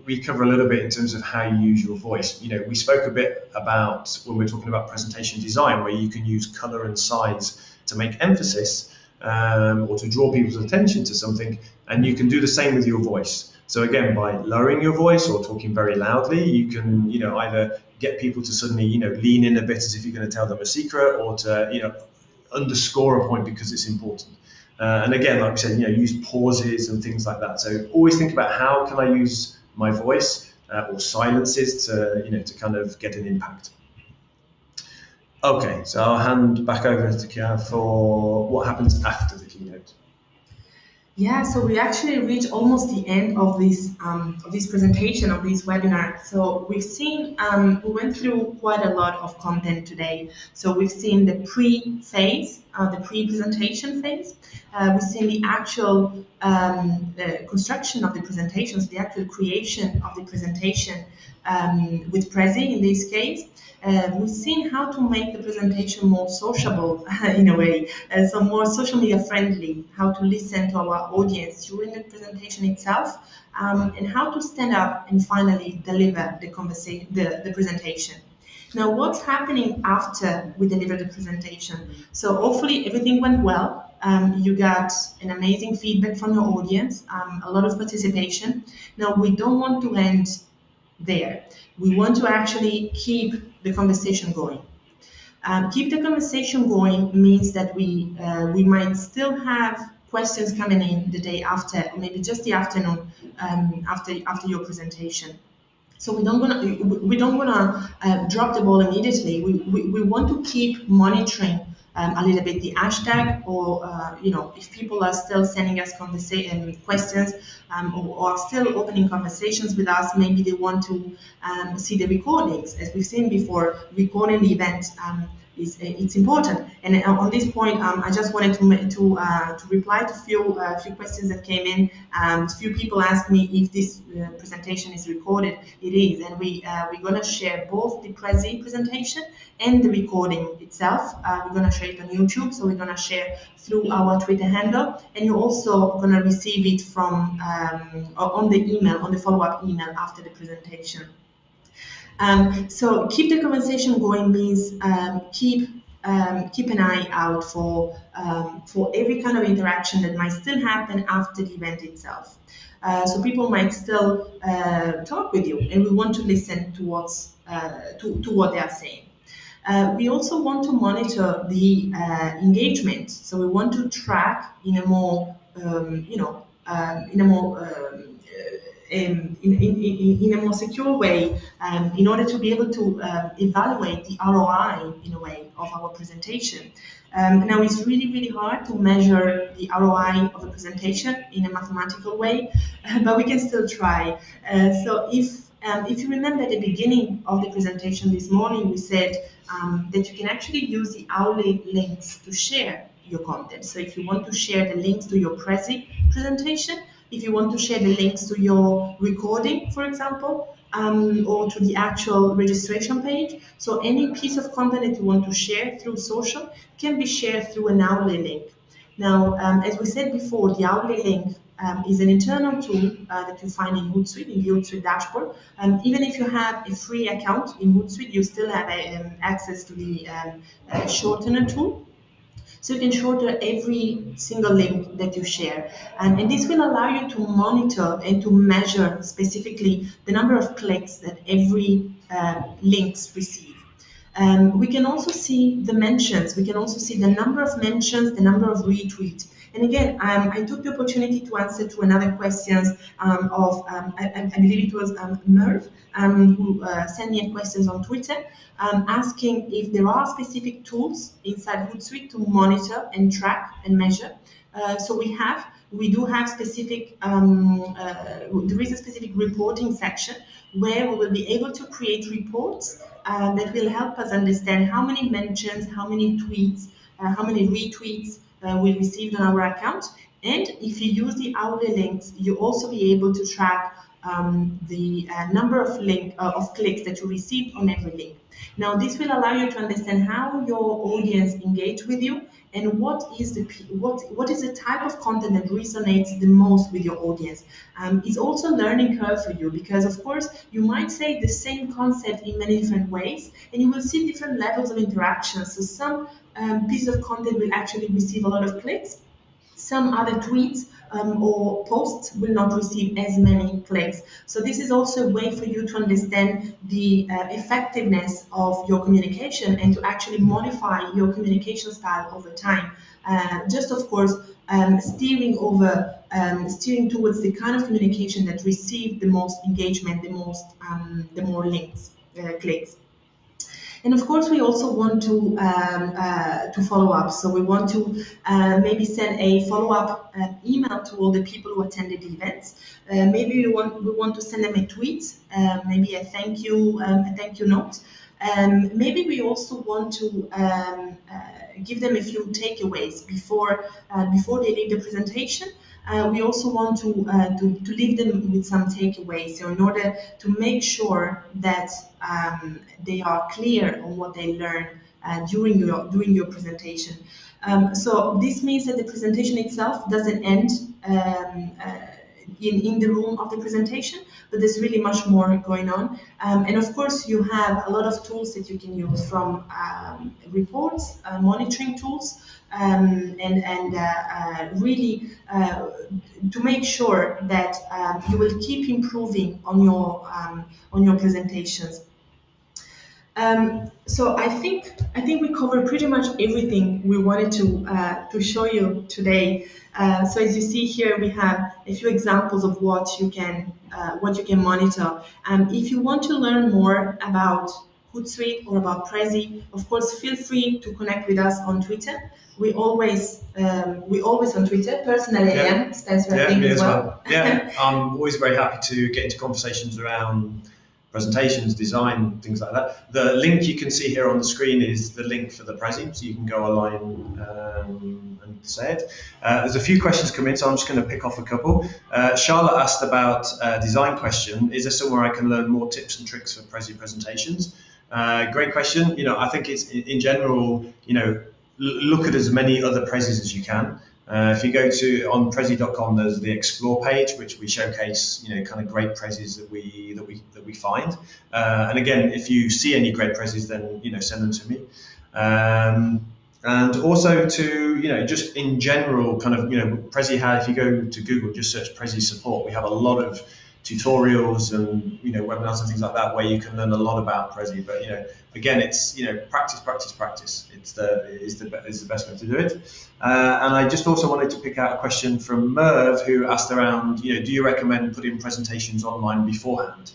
recover a little bit in terms of how you use your voice. We spoke a bit about when we're talking about presentation design, where you can use color and size to make emphasis or to draw people's attention to something, and you can do the same with your voice. So again, by lowering your voice or talking very loudly, you can either get people to suddenly lean in a bit as if you're going to tell them a secret, or to underscore a point because it's important. And again, like we said, use pauses and things like that. So always think about how can I use my voice or silences to kind of get an impact. Okay, so I'll hand back over to Kiara for what happens after the keynote. Yeah, so we actually reached almost the end of this presentation of this webinar. So we've seen we went through quite a lot of content today. So we've seen the pre-phase, the pre-presentation phase. We've seen the actual construction of the presentation, so the actual creation of the presentation with Prezi in this case. We've seen how to make the presentation more sociable in a way, so more social media friendly, how to listen to our audience during the presentation itself, and how to stand up and finally deliver the conversation, the presentation. Now, what's happening after we deliver the presentation? So hopefully everything went well. You got an amazing feedback from your audience, a lot of participation. Now, we don't want to end there. We want to actually keep the conversation going. Keep the conversation going means that we might still have questions coming in the day after, or maybe just the afternoon after your presentation. So we don't wanna drop the ball immediately. We want to keep monitoring a little bit the hashtag, or if people are still sending us questions, or are still opening conversations with us, maybe they want to see the recordings. As we've seen before, recording the event it's important. And on this point, I just wanted to reply to few questions that came in. Few people asked me if this presentation is recorded. It is, and we're going to share both the Prezi presentation and the recording itself. We're going to share it on YouTube, so we're going to share through our Twitter handle, and you're also going to receive it from on the email, on the follow-up email after the presentation. So keep the conversation going means keep an eye out for every kind of interaction that might still happen after the event itself. So people might still talk with you, and we want to listen to what they are saying. We also want to monitor the engagement. So we want to track in a more in a more in a more secure way, in order to be able to evaluate the ROI in a way of our presentation. Now it's really hard to measure the ROI of a presentation in a mathematical way, but we can still try. So if you remember at the beginning of the presentation this morning, we said that you can actually use the hourly links to share your content. So if you want to share the links to your Prezi presentation, if you want to share the links to your recording, for example, or to the actual registration page. So any piece of content that you want to share through social can be shared through an hourly link. Now, as we said before, the hourly link is an internal tool that you find in Hootsuite, in the Hootsuite dashboard. Even if you have a free account in Hootsuite, you still have access to the shortener tool. So you can shorten every single link that you share. And this will allow you to monitor and to measure specifically the number of clicks that every links receive. We can also see the mentions. We can also see the number of mentions, the number of retweets. And again, I took the opportunity to answer to another questions I believe it was Merv, who sent me questions on Twitter, asking if there are specific tools inside Hootsuite to monitor and track and measure. So we do have specific, there is a specific reporting section where we will be able to create reports that will help us understand how many mentions, how many tweets, how many retweets we received on our account. And if you use the hourly links, you'll also be able to track the number of clicks that you received on every link. Now, this will allow you to understand how your audience engage with you and what is the type of content that resonates the most with your audience. It's also a learning curve for you because, of course, you might say the same concept in many different ways, and you will see different levels of interaction. So some pieces of content will actually receive a lot of clicks. Some other tweets or posts will not receive as many clicks. So this is also a way for you to understand the effectiveness of your communication and to actually modify your communication style over time. Just of course steering towards the kind of communication that receive the most engagement, the more links, clicks. And of course, we also want to follow up. So we want to maybe send a follow-up email to all the people who attended the events. Maybe we want to send them a tweet, maybe a thank you note. Maybe we also want to give them a few takeaways before they leave the presentation. We also want to leave them with some takeaways, so in order to make sure that they are clear on what they learn during your presentation. So this means that the presentation itself doesn't end in the room of the presentation, but there's really much more going on. And of course, you have a lot of tools that you can use, from reports, monitoring tools, and really to make sure that you will keep improving on your presentations. So I think we covered pretty much everything we wanted to show you today. So as you see here, we have a few examples of what you can monitor. If you want to learn more about Hootsuite or about Prezi, of course, feel free to connect with us on Twitter. We always on Twitter. Personally, I am. Spencer, I think, as well. Yeah, I'm always very happy to get into conversations around presentations, design, things like that. The link you can see here on the screen is the link for the Prezi, so you can go online and say it. There's a few questions come in, so I'm just going to pick off a couple. Charlotte asked about a design question. Is there somewhere I can learn more tips and tricks for Prezi presentations? Great question. I think it's in general, look at as many other Prezis as you can. If you go on Prezi.com, there's the Explore page, which we showcase, kind of great Prezis that we find. And again, if you see any great Prezis, then send them to me. And also to just in general, kind of Prezi if you go to Google, just search Prezi support. We have a lot of tutorials and webinars and things like that where you can learn a lot about Prezi. But again, it's practice. It's the best way to do it. And I just also wanted to pick out a question from Merv, who asked around, do you recommend putting presentations online beforehand?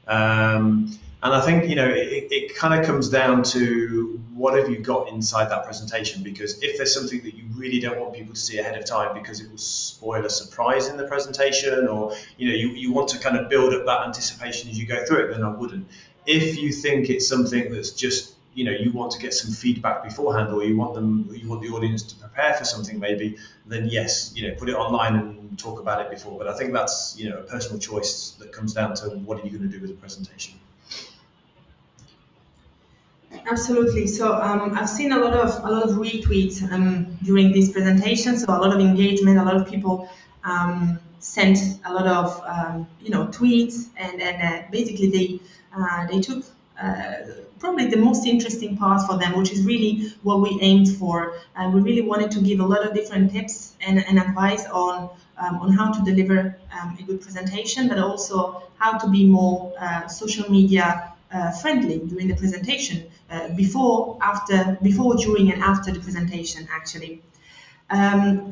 And I think it kind of comes down to what have you got inside that presentation, because if there's something that you really don't want people to see ahead of time because it will spoil a surprise in the presentation, or you want to kind of build up that anticipation as you go through it, then I wouldn't. If you think it's something that's just you want to get some feedback beforehand, or you want the audience to prepare for something maybe, then yes, put it online and talk about it before. But I think that's a personal choice that comes down to what are you going to do with the presentation. Absolutely. So I've seen a lot of retweets during this presentation. So a lot of engagement. A lot of people sent a lot of tweets, and basically they took probably the most interesting part for them, which is really what we aimed for. We really wanted to give a lot of different tips and advice on how to deliver a good presentation, but also how to be more social media friendly during the presentation, before, during, and after the presentation, actually. Yeah,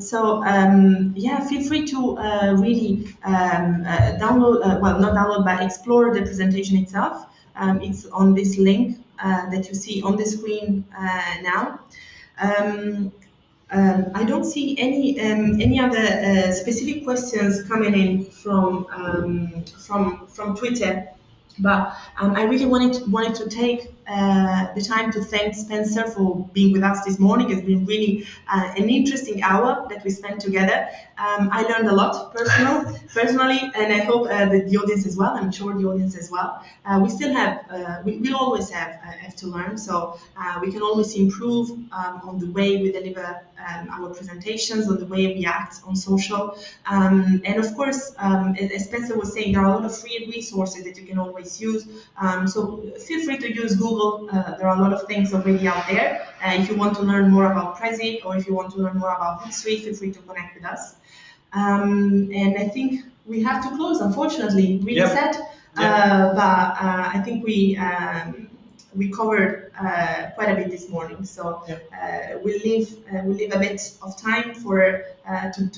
feel free to really download, not download, but explore the presentation itself. It's on this link that you see on the screen now. I don't see any other specific questions coming in from Twitter. But I really wanted to take the time to thank Spencer for being with us this morning. It's been really an interesting hour that we spent together. I learned a lot personally, and I hope the audience as well. I'm sure the audience as well. We still have, we always have to learn. So we can always improve on the way we deliver our presentations, on the way we act on social. And of course, as Spencer was saying, there are a lot of free resources that you can always use. So feel free to use Google. There are a lot of things already out there. If you want to learn more about Prezi, or if you want to learn more about Hootsuite, feel free to connect with us. And I think we have to close, unfortunately. Really sad, but I think we covered quite a bit this morning. So we'll leave a bit of time to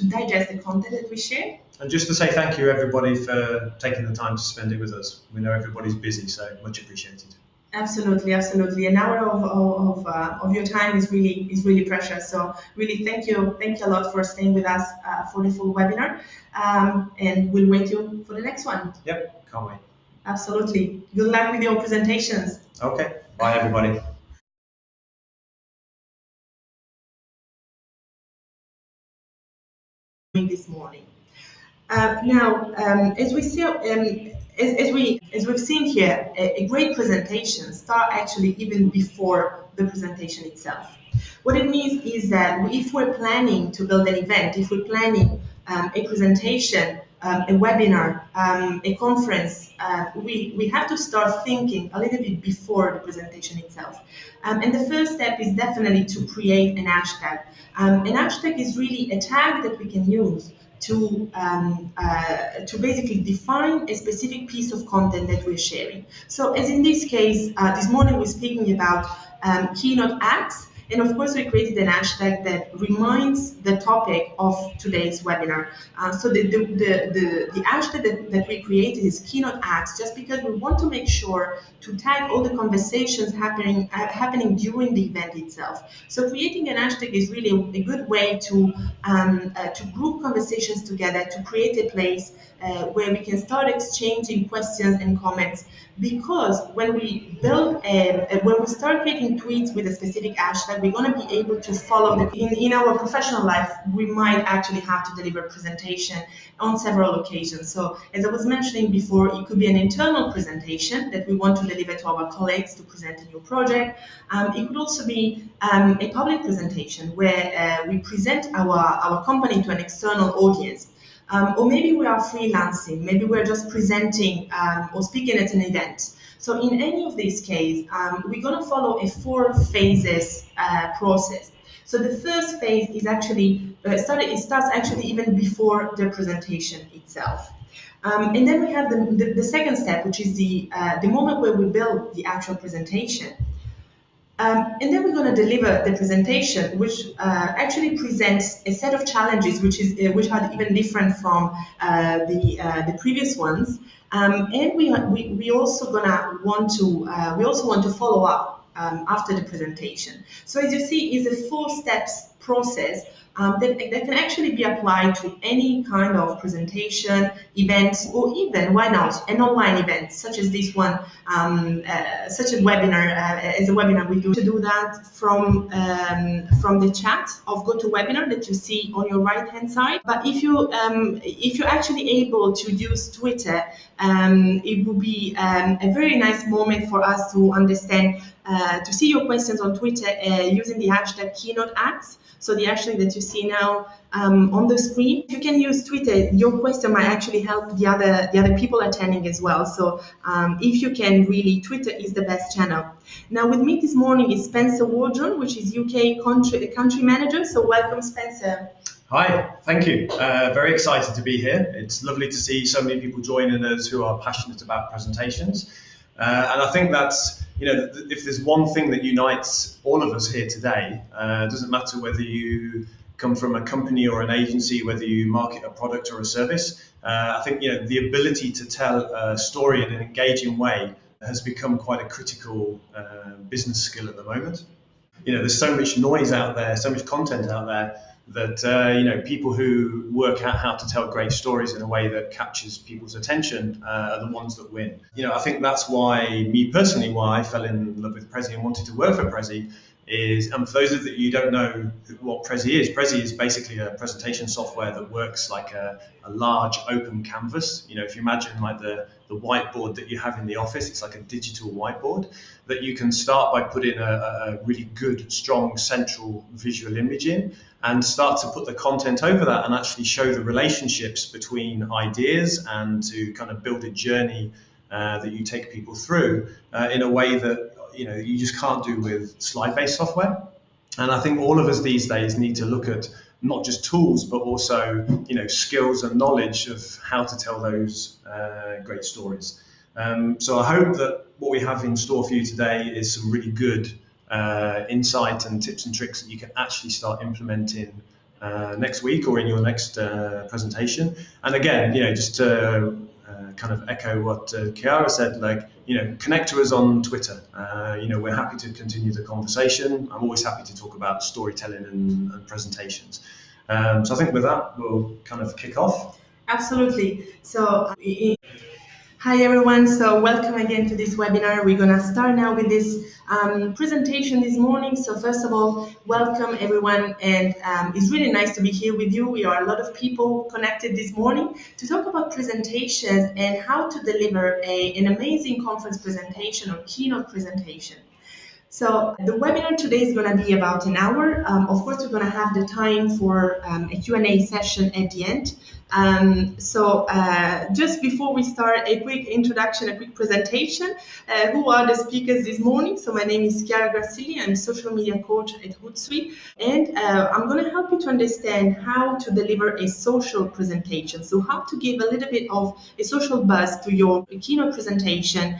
digest the content that we share. And just to say thank you, everybody, for taking the time to spend it with us. We know everybody's busy, so much appreciated. Absolutely, absolutely. An hour of your time is really precious. So really, thank you a lot for staying with us for the full webinar, and we'll wait you for the next one. Yep, can't wait. Absolutely. Good luck with your presentations. Okay, bye everybody. This morning. Now, as we see, as we've seen here, a great presentation start actually even before the presentation itself. What it means is that if we're planning to build an event, if we're planning a presentation, a webinar, a conference, we have to start thinking a little bit before the presentation itself. And the first step is definitely to create an hashtag. An hashtag is really a tag that we can use to basically define a specific piece of content that we're sharing. So as in this case, this morning we're speaking about keynote acts, and of course we created an hashtag that reminds the topic of today's webinar. So the hashtag that we created is keynote acts, just because we want to make sure to tag all the conversations happening during the event itself. So creating an hashtag is really a good way to group conversations together, to create a place where we can start exchanging questions and comments. Because when we when we start creating tweets with a specific hashtag, we're going to be able to follow in our professional life, we might actually have to deliver a presentation on several occasions. So as I was mentioning before, it could be an internal presentation that we want to deliver to our colleagues to present a new project. It could also be a public presentation where we present our company to an external audience. Or maybe we are freelancing, maybe we're just presenting or speaking at an event. So in any of these cases, we're going to follow a 4 phases process. So the first phase is actually, it starts actually even before the presentation itself. And then we have the second step, which is the moment where we build the actual presentation. And then we're going to deliver the presentation, which actually presents a set of challenges, which are even different from the previous ones. And we also want to follow up after the presentation. So as you see, it's a 4 steps process that can actually be applied to any kind of presentation, event, or even, why not, an online event, such as this one, such a webinar, as a webinar we do. To do that from the chat of GoToWebinar that you see on your right-hand side. But if you're actually able to use Twitter, it would be a very nice moment for us to understand, to see your questions on Twitter using the hashtag KeynoteActs. So the hashtag that you see now on the screen. If you can use Twitter, your question might actually help the other people attending as well. So if you can, really, Twitter is the best channel. Now with me this morning is Spencer Wardron, which is UK country manager. So welcome, Spencer. Hi, thank you. Very excited to be here. It's lovely to see so many people joining us who are passionate about presentations. And I think that's, if there's one thing that unites all of us here today, it doesn't matter whether you come from a company or an agency, whether you market a product or a service. I think, the ability to tell a story in an engaging way has become quite a critical business skill at the moment. There's so much noise out there, so much content out there that people who work out how to tell great stories in a way that captures people's attention are the ones that win. I think that's why I fell in love with Prezi and wanted to work for Prezi. And for those of you who don't know what Prezi is basically a presentation software that works like a large open canvas. If you imagine like the whiteboard that you have in the office, it's like a digital whiteboard that you can start by putting a really good, strong central visual image in and start to put the content over that and actually show the relationships between ideas and to kind of build a journey that you take people through in a way that you just can't do with slide-based software. And I think all of us these days need to look at not just tools, but also skills and knowledge of how to tell those great stories. So I hope that what we have in store for you today is some really good insight and tips and tricks that you can actually start implementing next week or in your next presentation. And again, just to kind of echo what Chiara said, like, connect to us on Twitter. We're happy to continue the conversation. I'm always happy to talk about storytelling and presentations. So I think with that, we'll kind of kick off. Absolutely. So, hi everyone. So welcome again to this webinar. We're going to start now with this presentation this morning. So first of all, welcome everyone, and it's really nice to be here with you. We are a lot of people connected this morning to talk about presentations and how to deliver an amazing conference presentation or keynote presentation. So the webinar today is going to be about an hour. Of course, we're going to have the time for a Q&A session at the end. Just before we start, a quick introduction, a quick presentation. Who are the speakers this morning? So my name is Chiara Grassilli. I'm a social media coach at Hootsuite, and I'm going to help you to understand how to deliver a social presentation. So how to give a little bit of a social buzz to your keynote presentation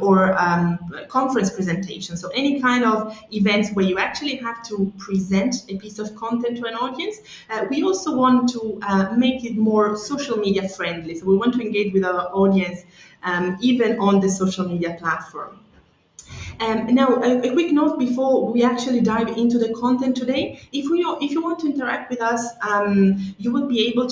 or conference presentation. So any kind of events where you actually have to present a piece of content to an audience. We also want to make it more social media friendly. So we want to engage with our audience even on the social media platform. Now, a quick note before we actually dive into the content today. If you want to interact with us, you will be able